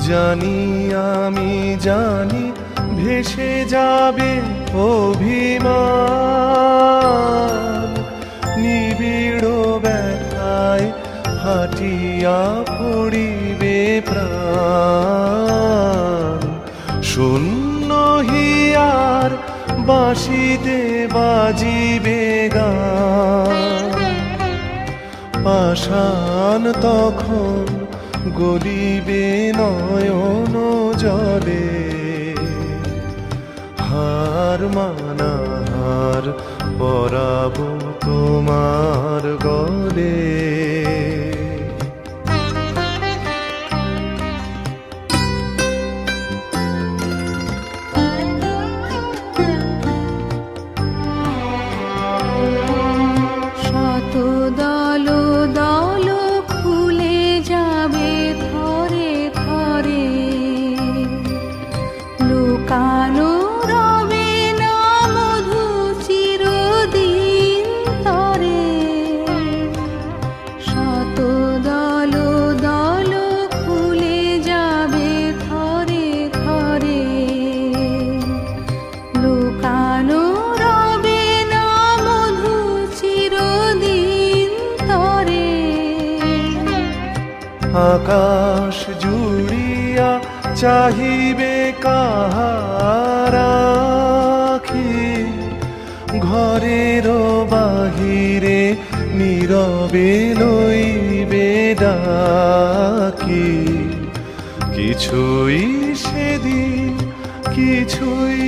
জানি আমি জানি ভেসে যাবে অভিমান, নিবিড় ব্যথায় হাটিয়া পড়িবে প্রাণ। শূন্য হিয়ার বাঁশিতে বাজিবে গান, পাষাণ তখন গলিবে নয়ন জলে। হার মানাহার পরাবো তোমার গলে। আকাশ জুড়িয়া চাহিবে কাহার আখি, ঘরের বাহিরে নীরবে লইবে ডাকি। কিছুই সেদিন কিছুই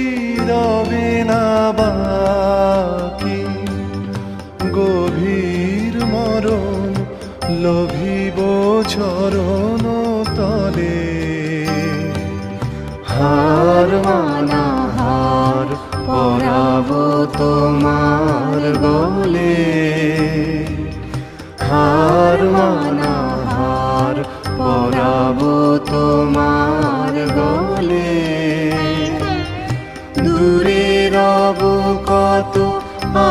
রবে না বাকি, গভীর মরণ লোভিব চরণ তলে। হার মানাহার পরাবো তোমার গলে। হার মানাহার পরাবো তোমার গলে। দূরে রব কত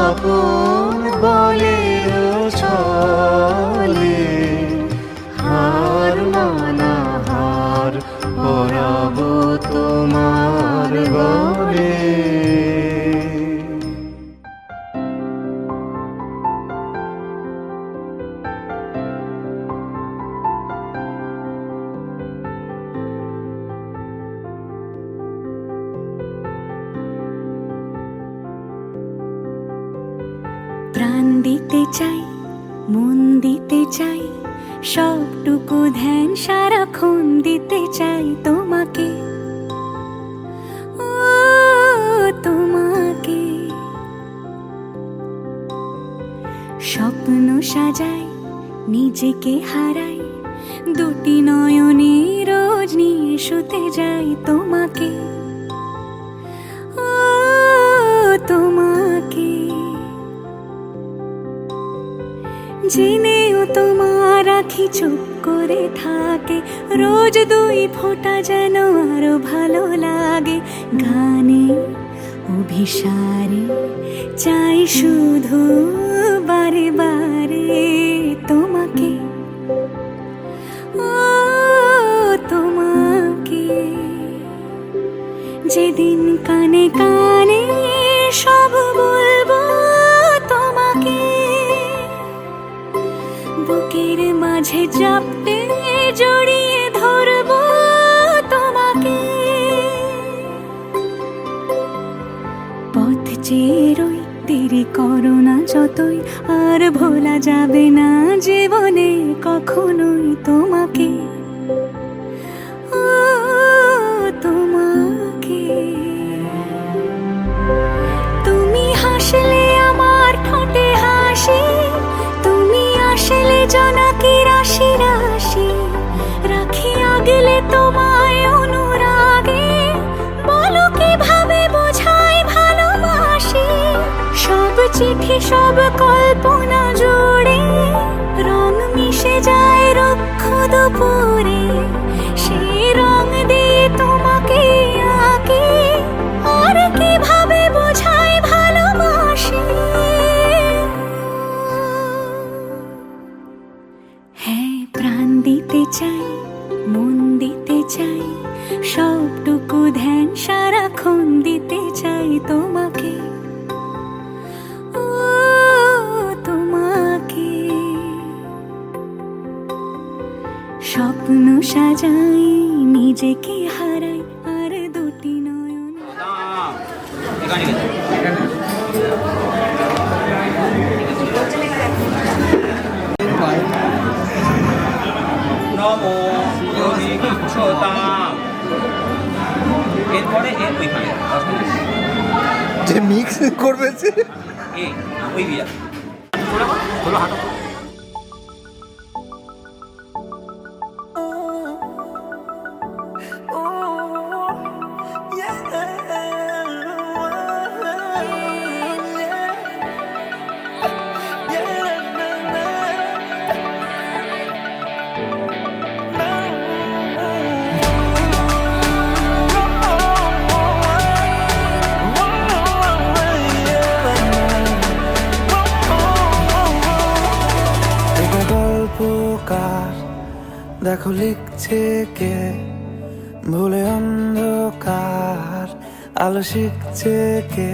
আপন বলের ছলে। হার মানাহার পরাবো তোমার গলে। প্রাণ দিতে চাই, মন দিতে চাই, সবটুকু ধ্যান সারাক্ষণ দিতে চাই তোমাকে, ও তোমাকে। স্বপ্ন সাজাই নিজেকে হারাই দুটি নয়নে, রোজ নিয়ে শুতে যাই তোমাকে, ও তোমাকে। জেনেও তোমার আখি চুপ করে থাকে, রোজ দুই ফোঁটা যেন আরো ভালো লাগে। গানে অভিসারে চাই শুধু বারে বারে তোমাকে, ও তোমাকে। যেদিন কানে কানে সব বলবো তোমাকে, বুকের মাঝে চাপতে জড়িয়ে ধরবো তোমাকে। পথ চেয়ে রই, দেরি করো না যতই, আর ভোলা যাবে না জীবনে কখনোই তোমাকে, ও তোমাকে। তুমি হাসলে আমার ঠোঁটে হাসি, তুমি আসলে জোনাকি রাশি রাশি, রাখি আগলে তোমায় অনুরাগে, বলো কিভাবে বোঝাই ভালোবাসি। সব চিঠি সব কল্পনা জুড়ে রং মিশে যায় রুক্ষ দুপুরে, সেই রং দিয়ে তোমাকে আঁকি, আর কিভাবে বোঝাই ভালোবাসি। হ্যাঁ, প্রাণ দিতে চাই, মন দিতে চাই, সবটুকু ধ্যান সারাক্ষণ দিতে চাই তোমাকে, ও তোমাকে। স্বপ্ন সাজাই, নিজেকে হারাই, আর দুটি নয়ন। নমো যোগী ছোতাম। এরপরে এর ওইখানে যে মিক্স করবে যে এই ওই বিয়া হলো হাঁটো। দেখো লিখছে কে, ভুলে অন্ধকার আলো শিখছে কে।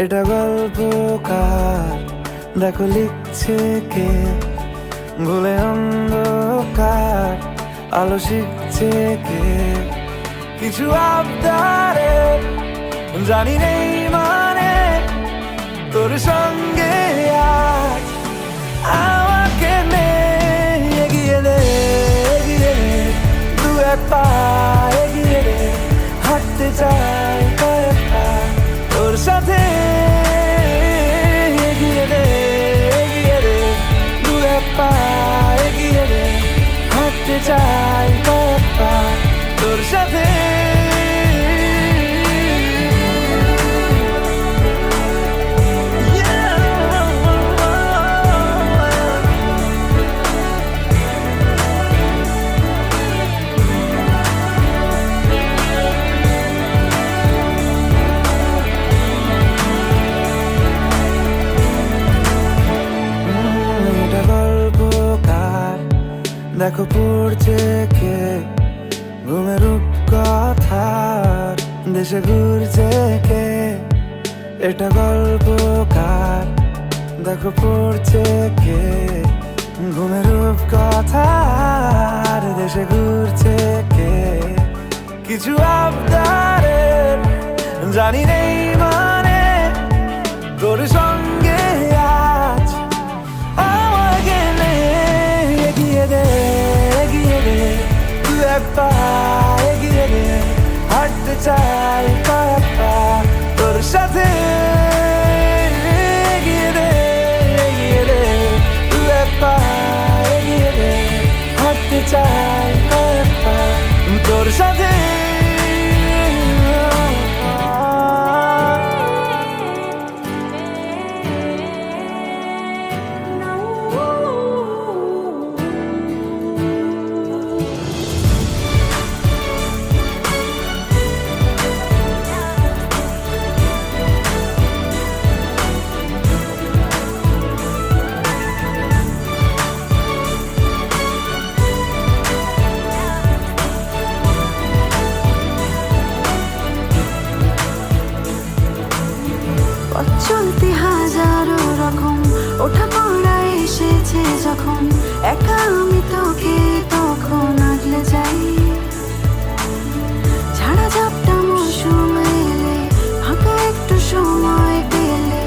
এটা গল্পকার, দেখো লিখছে কে, ভুলে অন্ধকার আলো শিখছে কে। কিছু আবদারে জানি নেই মানে, তোর সঙ্গে আজ আমাকে নে, এগিয়ে দে দু এক পা, এগিয়ে দে হাঁটতে চাই কয়েক পা তোর সাথে। এগিয়ে দে দু এক পা, এগিয়ে দে হাঁটতে চাই কয়েক পা তোর সাথে। দেখো পড়ছে কে, ঘুমের রূপকথার দেশে ঘুরছে কে। এটা গল্পকার, দেখো পড়ছে কে, ঘুমের রূপকথার দেশে ঘুরছে কে। কিছু আবদারের জানি নেই মানে, তোর সঙ্গে আজ আমাকে নে, এগিয়ে দে দু এক পা, এগিয়ে দে হাঁটতে চাই কয়েক পা তোর সাথে। এগিয়ে দে দু এক পা। কাছে যখন একা আমি তোকে তখন আগলে যাই। ঝাড়া ঝাপটা মৌসুম এলে ফাঁকা একটু সময় পেলে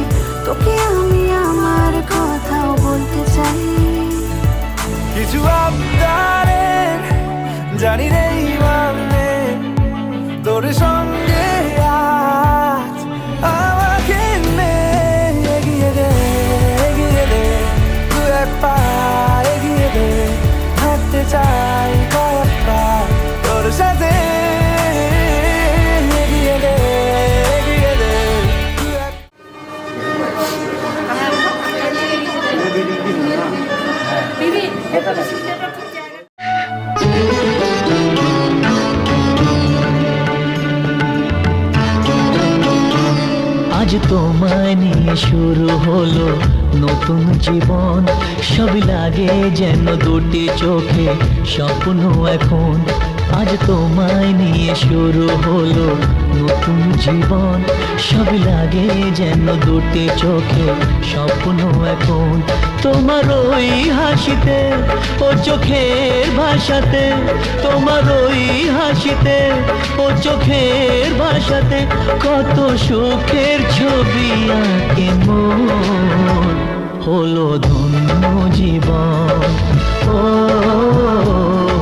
তোকে আমি আমার কথাও বলতে চাই। কিছু আবদারের জানি নেই মানে তোর সঙ্গে আজ আমাকে নে এগিয়ে দে দু এক পা এগিয়ে দে হাঁটতে চাই কয়েক পা তোর সাথে এগিয়ে দে দু এক আজ তোমায় নিয়ে শুরু হলো নতুন জীবন, সবই লাগে যেন দুটি চোখে স্বপ্ন এখন। আজ তোমায় নিয়ে শুরু হলো নতুন জীবন, সবই লাগে যেন দুটি চোখে স্বপ্ন এখন। তোমার ওই হাসিতে ও চোখের ভাষাতে, তোমার ওই হাসিতে ও চোখের ভাষাতে কত সুখের ছবি আঁকে মন। হলো ধন্য জীবন, ও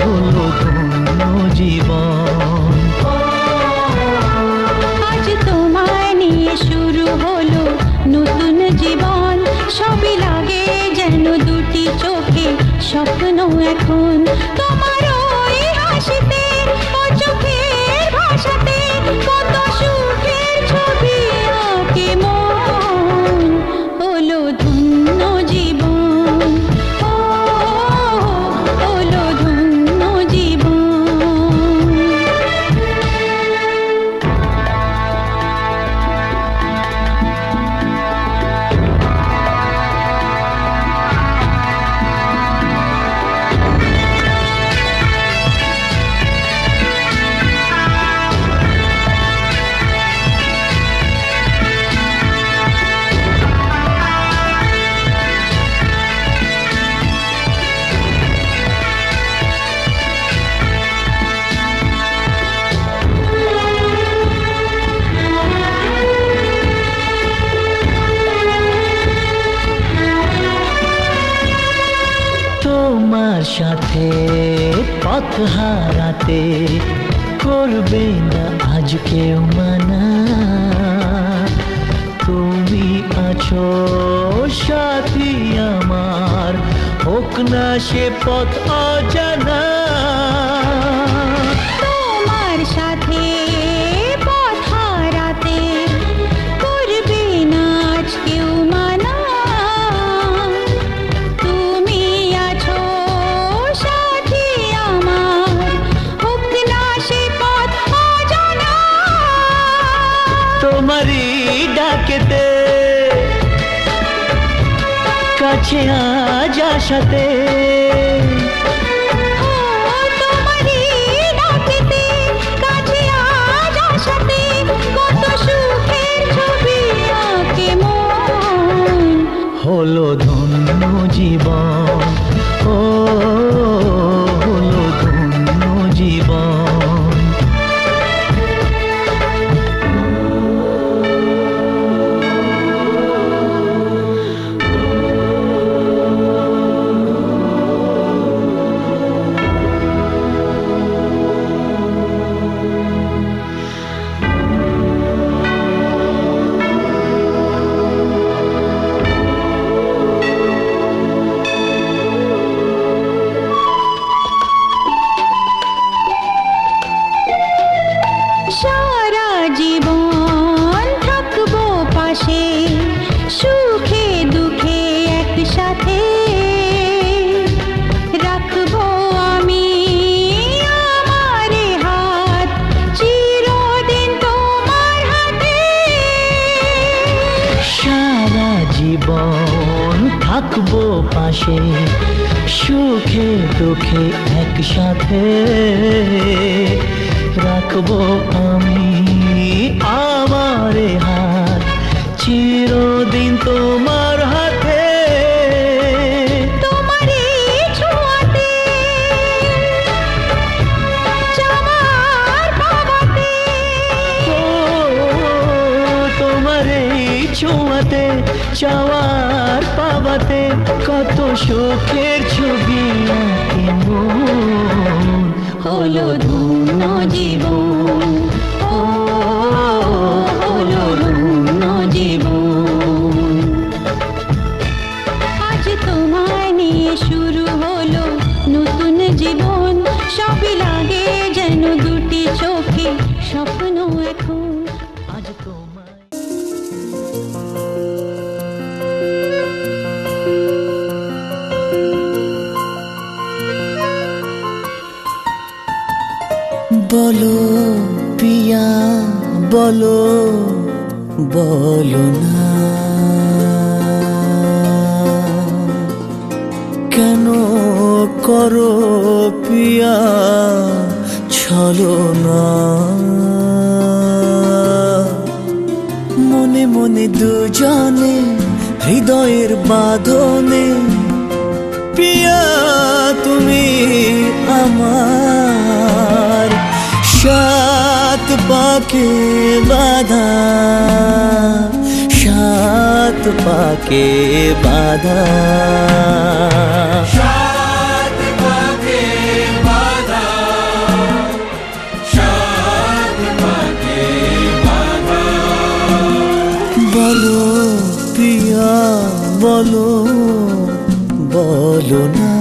হলো ধন্য জীবন। আজ তোমায় নিয়ে শুরু হলো নতুন জীবন, সবই লাগে যেন দুটি চোখে স্বপ্ন এখন। তোমার ওই হাসিতে ও চোখের ভাষাতে কত সুখের ছবি আঁকে মন। হলো ধন্য জীবন, ও হলো ধন্য জীবন। তোমার সাথে পথ হারাতে করবে না আজ কেউ মানা। তুমি আছো সাথী আমার, হোক না সে পথ অজানা। তোমার সাথে পথ হারাতে করবে না আজ কেউ মানা। তুমি আছো সাথী আমার, হোক না সে পথ অজানা। তোমারই ডাকেতে কাছে আজ আসাতে, তোমারই ডাকেতে কাছে আজ আসাতে কত সুখের ছবি আঁকে মন। হলো ধন্য জীবন, ও হলো ধন্য জীবন। সারা জীবন থাকবো পাশে, সুখে দুঃখে একসাথে রাখবো আমি আমার হাত চিরদিন তোমার হাতে। সারা জীবন থাকবো পাশে, সুখে দুঃখে একসাথে রাখবো আমি আমার হাত চিরদিন তোমার হাতে। কত সুখের ছবি আঁকে মন, হলো ধন্য জীবন, ও হলো ধন্য জীবন। আজ তোমায় নিয়ে শুরু হলো নতুন জীবন, সবই লাগে যেন দুটি চোখে স্বপ্ন এখন। আজ তোমায় বলো পিয়া বলো, বলো না কেন করো পিয়া ছলনা। মনে মনে দুজনে হৃদয়ের বাঁধনে, পিয়া তুমি আমার সাত পাকে বাঁধা, সাত পাকে বাঁধা, সাত পাকে বাঁধা, সাত পাকে বাঁধা। বলো পিয়া বলো, বলো না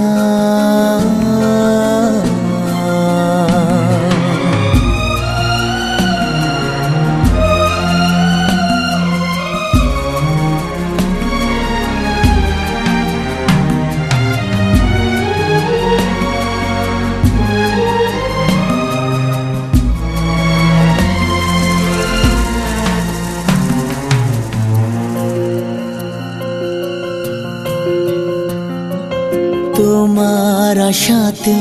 তোমার আশাতে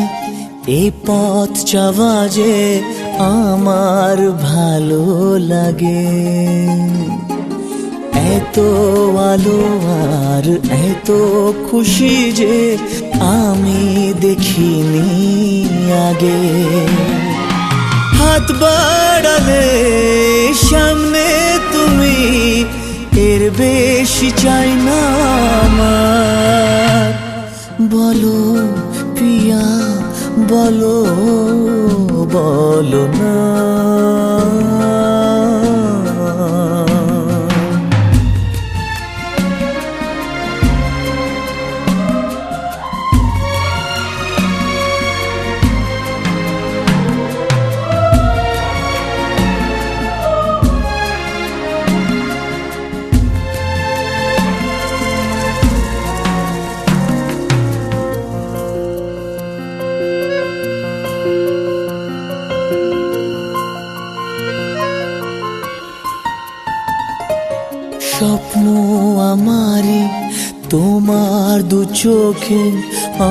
এই পথ চাওয়া যে আমার ভালো লাগে। এত আলো আর এত খুশি যে আমি দেখিনি আগে। হাত বাড়ালে সামনে তুমি, এর বেশি চাই না আমার। বলো পিয়া বলো, বলো না স্বপ্ন আমারে তোমার দু চোখে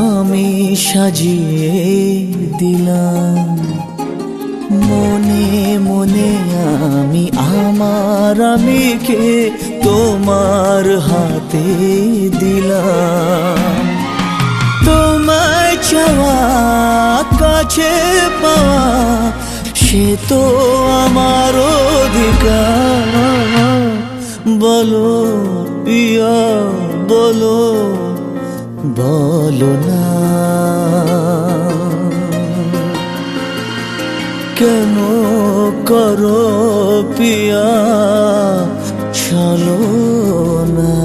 আমি সাজিয়ে দিলাম। মনে মনে আমি আমার আমিকে তোমার হাতে দিলাম। তোমায় চাওয়া কাছে পাওয়া সে তো আমার অধিকার। বলো পিয়া বলো, বলো না কেন করো পিয়া ছলনা।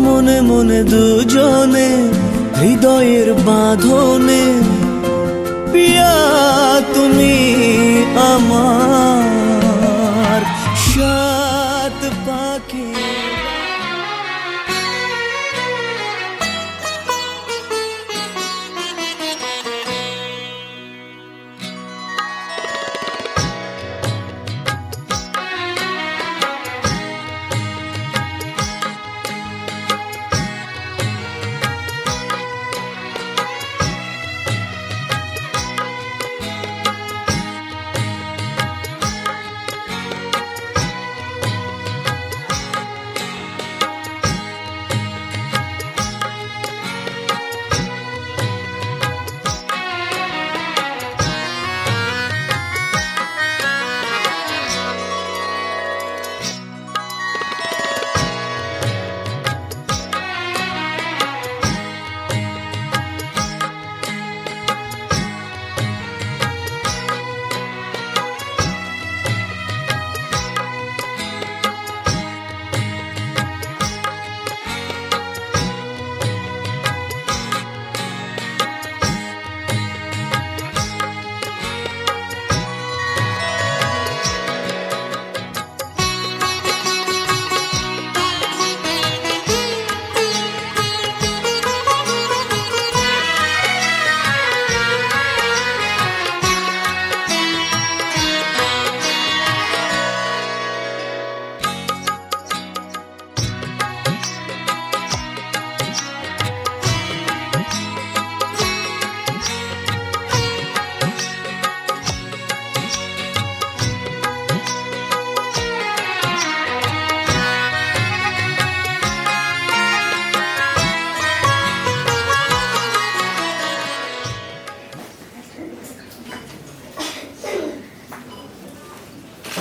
মনে মনে দুজনে হৃদয়ের বাঁধনে, পিয়া তুমি আমার সাত পাকে।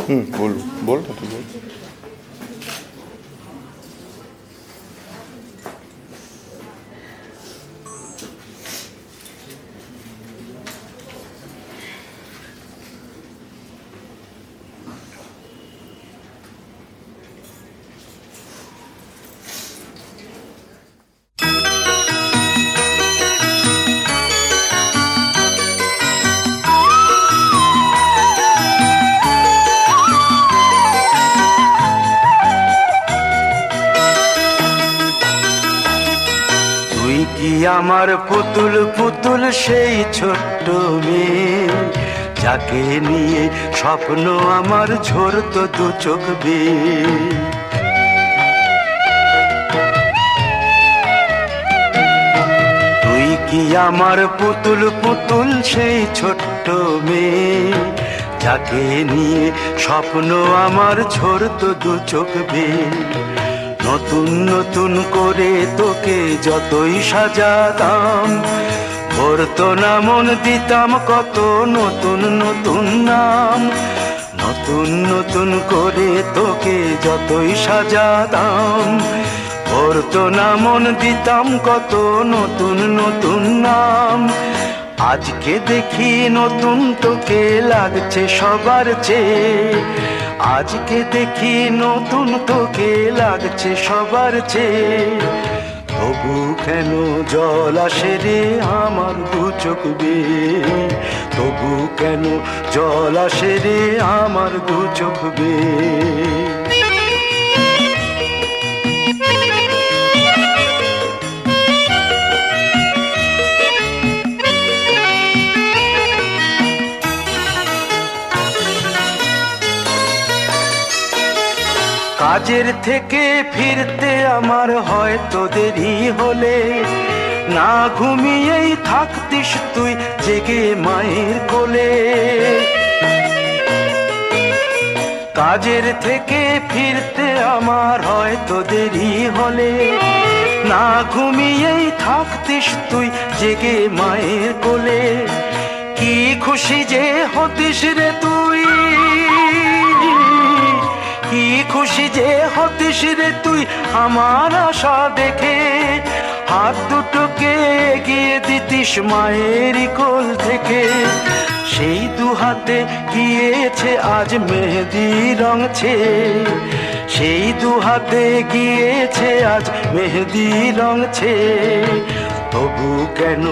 বল বল না তুই বল। তুই কি আমার পুতুল পুতুল সেই ছোট্ট মেয়ে, যাকে নিয়ে স্বপ্ন আমার ঝরতো দু চোখ বেয়ে। তুই কি আমার পুতুল পুতুল সেই ছোট্ট মেয়ে, যাকে নিয়ে স্বপ্ন আমার ঝরতো দু চোখ বেয়ে। নতুন নতুন করে তোকে যতই সাজাতাম, ভরতো না মন দিতাম কত নতুন নতুন নাম। নতুন নতুন করে তোকে যতই সাজাতাম, ভরতো না মন দিতাম কত নতুন নতুন নাম। আজকে দেখি নতুন তোকে লাগছে সবার চেয়ে, আজকে দেখি নতুন তোকে লাগছে সবার চেয়ে। তবু কেন জল আসে রে আমার দু চোখ বেয়ে, তবু কেন জল আসে রে আমার দু চোখ বেয়ে। কাজের থেকে ফিরতে আমার হয়তো দেরি হলে, না ঘুমিয়েই থাকতিস তুই জেগে মায়ের কোলে। কাজের থেকে ফিরতে আমার হয়তো দেরি হলে, না ঘুমিয়েই থাকতিস তুই জেগে মায়ের কোলে। কি খুশি যে হতিস রে তুই, কি খুশি যে হতিস রে তুই আমার আশা দেখে। হাত দুটোকে এগিয়ে দিতিস মায়ের কোল থেকে, সেই দু হাতে গিয়েছে আজ মেহেদি রং ছেয়ে। সেই দু হাতে গিয়েছে আজ মেহেদি রং ছেয়ে। তবু কেন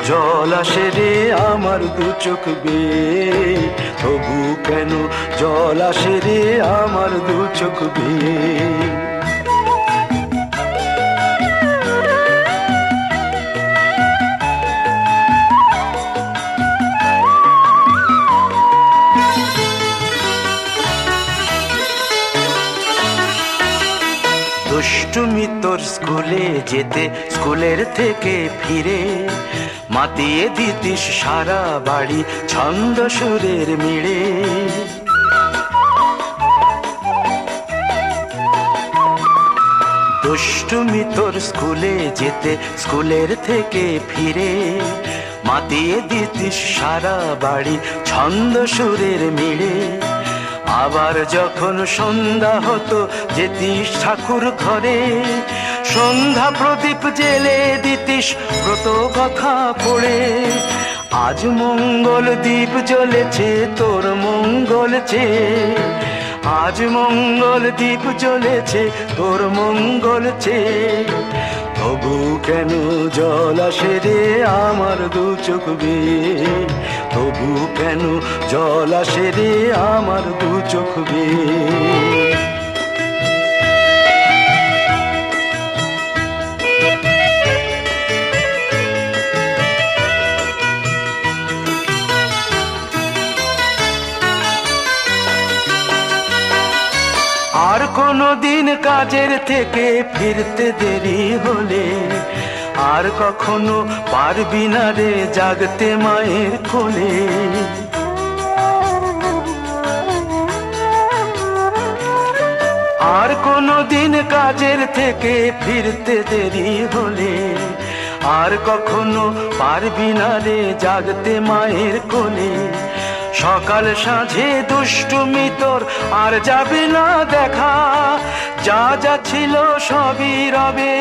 জল আসে রে আমার দু চোখ বেয়ে, তবু কেন জল আসে রে আমার দু চোখ বেয়ে। দুষ্টুমি তোর স্কুলে যেতে, স্কুলের থেকে ফিরে মাতিয়ে দিতিস সারা বাড়ি ছন্দ সুরের মিড়ে। দুষ্টুমি তোর স্কুলে যেতে, স্কুলের থেকে ফিরে মাতিয়ে দিতিস সারা বাড়ি ছন্দ সুরের মিড়ে। আবার যখন সন্ধ্যা হতো যেতিস ঠাকুর ঘরে, সন্ধ্যা প্রদীপ জেলে দিতিস ব্রত কথা পড়ে। আজ মঙ্গল দ্বীপ জ্বলেছে তোর মঙ্গল চেয়ে, আজ মঙ্গল দ্বীপ জ্বলেছে তোর মঙ্গল চেয়ে। তবু কেন জল আসে রে আমার দু চোখ বেয়ে, তবু কেন জল আসে রে আমার দু চোখ বেয়ে। আর কোনো দিন কাজের থেকে ফিরতে দেরি হলে, আর কখনো পারবি না রে জাগতে মায়ের কোলে। আর কোনো দিন কাজের থেকে ফিরতে দেরি হলে, আর কখনো পারবি না রে জাগতে মায়ের কোলে। সকাল সাঁঝে দুষ্টুমি তোর আর যাবে না দেখা, যা যা ছিল সবই রবে,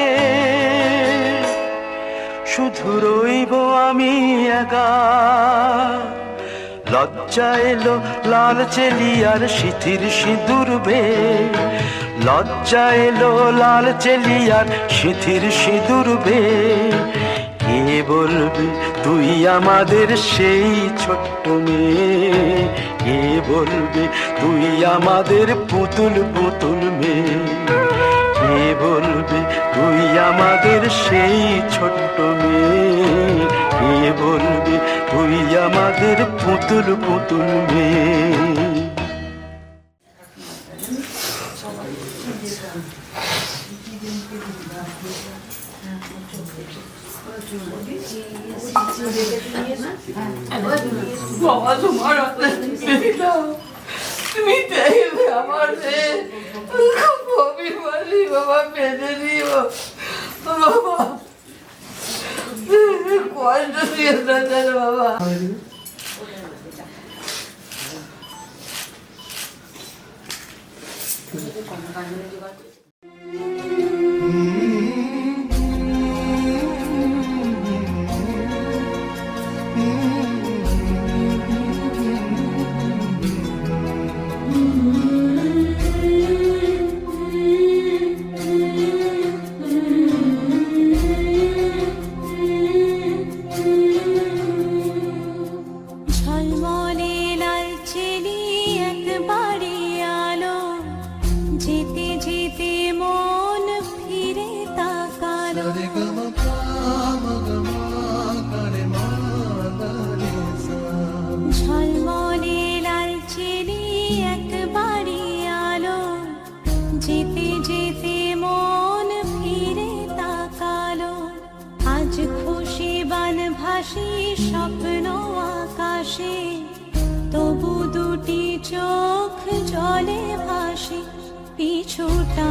শুধু রইব আমি একা। লজ্জা এলো লাল চেলিয়ার সিথির সিঁদুর বে, লজ্জা এলো লাল চেলিয়ার সিথির সিঁদুর বে। কে বলবে তুই আমাদের সেই ছোট্ট মেয়ে, কে বলবে তুই আমাদের পুতুল পুতুল মেয়ে, কে বলবে তুই আমাদের সেই ছোট্ট মেয়ে, কে বলবে তুই আমাদের পুতুল পুতুল মেয়ে। বাবা তোমার তুমি চাইবে আমার অভিমানী বাবা বেঁধে দিও বাবা, কষ্ট দিও না বাবা। ঝলমলে লাল চেলি একবারে আলো, যেতে যেতে মন ফিরে তাকালো। ঝলমলে লাল চেলি একবারে আলো, যেতে যেতে মন ফিরে তাকালো। আজ খুশি বান ভাসি স্বপ্ন আকাশে, তবু দুটি চোখ জলে ভাসে, পিছুটা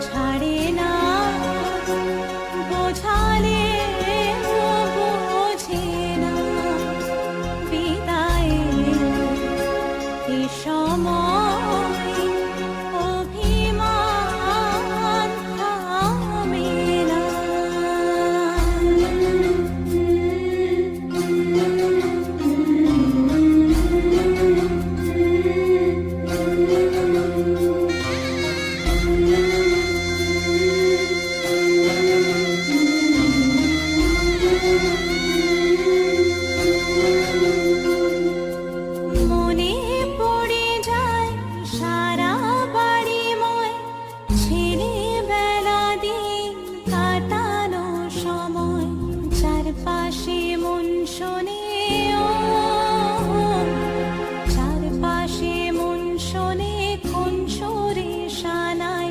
ছাড়ে না, বোঝালে বোঝে না। বিদায়ের এ সময় অভিমান থামে না। মনে পড়ে যায় সারা বাড়িময় ছেলেবেলা দিন কাটানো সময়, চারপাশে মন শোনে ও, চারপাশে মন শোনে কোন সুরে শানাই,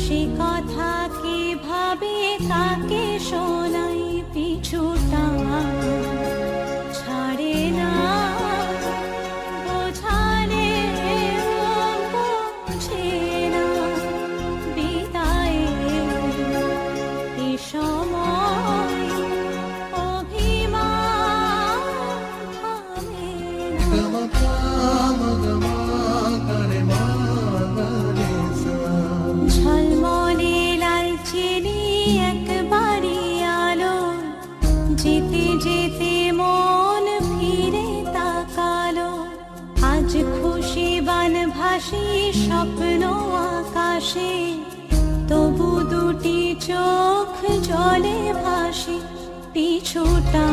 সে কথা কি ভাবে কাকে শোনাই। পিছুটা ছাড়ে না, বোঝালে বোঝে না। বিদায়ের এ সময় অভিমান থামে না। ঝলমলে লাল চেলি একবারে আলো, যেতে যেতে মন ফিরে তাকালো। আজ খুশি বান ভাসি স্বপ্ন আকাশে, তবু দুটি চোখ জলে ভাসে, পিছুটা